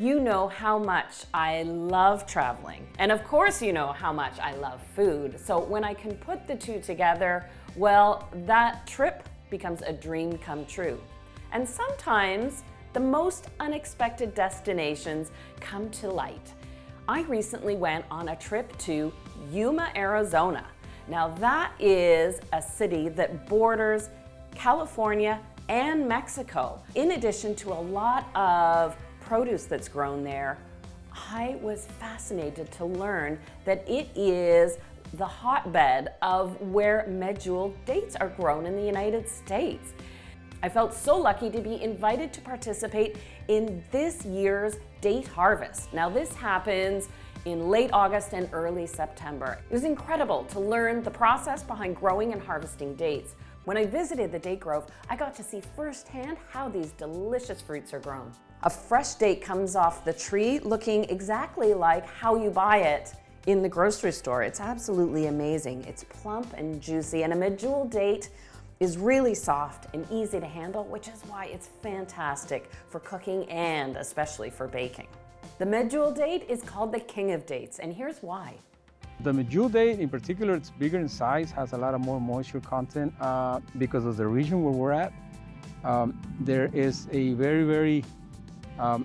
You know how much I love traveling. And of course you know how much I love food. So when I can put the two together, well, that trip becomes a dream come true. And sometimes the most unexpected destinations come to light. I recently went on a trip to Yuma, Arizona. Now that is a city that borders California and Mexico. In addition to a lot of produce that's grown there, I was fascinated to learn that it is the hotbed of where Medjool dates are grown in the United States. I felt so lucky to be invited to participate in this year's date harvest. Now this happens in late August and early September. It was incredible to learn the process behind growing and harvesting dates. When I visited the date grove, I got to see firsthand how these delicious fruits are grown. A fresh date comes off the tree looking exactly like how you buy it in the grocery store. It's absolutely amazing. It's plump and juicy, and a Medjool date is really soft and easy to handle, which is why it's fantastic for cooking and especially for baking. The Medjool date is called the king of dates, and here's why. The Medjool date in particular, it's bigger in size, has a lot of more moisture content because of the region where we're at. There is a very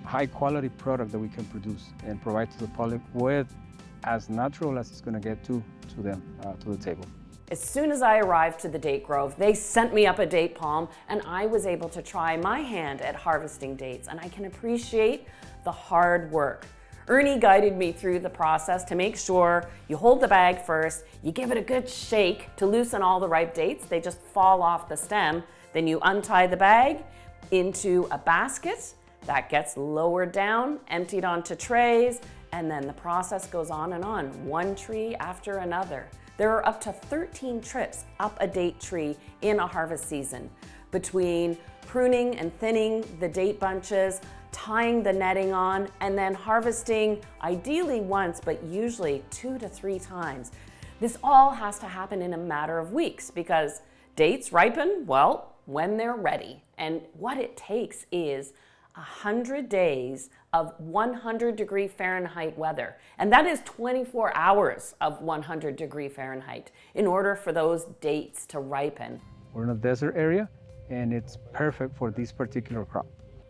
high quality product that we can produce and provide to the public with as natural as it's going to get to them, to the table. As soon as I arrived to the date grove, they sent me up a date palm and I was able to try my hand at harvesting dates, and I can appreciate the hard work. Ernie guided me through the process to make sure you hold the bag first, you give it a good shake to loosen all the ripe dates, they just fall off the stem, then you untie the bag into a basket that gets lowered down, emptied onto trays, and then the process goes on and on, one tree after another. There are up to 13 trips up a date tree in a harvest season, between pruning and thinning the date bunches, tying the netting on, and then harvesting ideally once, but usually 2 to 3 times. This all has to happen in a matter of weeks because dates ripen, well, when they're ready. And what it takes is 100 days of 100-degree Fahrenheit weather. And that is 24 hours of 100-degree Fahrenheit in order for those dates to ripen. We're in a desert area and it's perfect for this particular crop.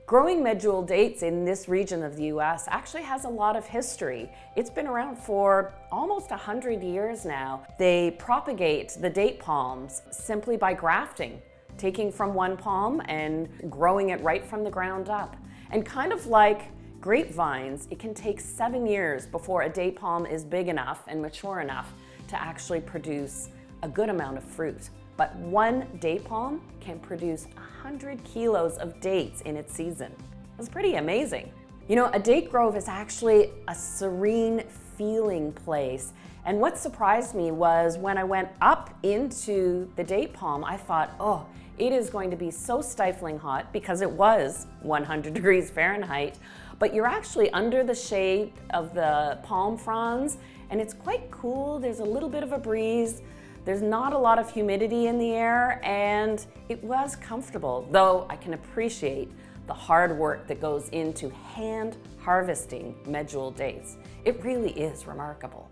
Growing Medjool dates in this region of the US actually has a lot of history. It's been around for almost 100 years now. They propagate the date palms simply by grafting, taking from one palm and growing it right from the ground up. And kind of like grapevines, it can take 7 years before a date palm is big enough and mature enough to actually produce a good amount of fruit. But one date palm can produce 100 kilos of dates in its season. It's pretty amazing. You know, a date grove is actually a serene feeling place. And what surprised me was when I went up into the date palm, I thought, oh, it is going to be so stifling hot because it was 100 degrees Fahrenheit, but you're actually under the shade of the palm fronds and it's quite cool. There's a little bit of a breeze. There's not a lot of humidity in the air, and it was comfortable, though I can appreciate the hard work that goes into hand harvesting Medjool dates. It really is remarkable.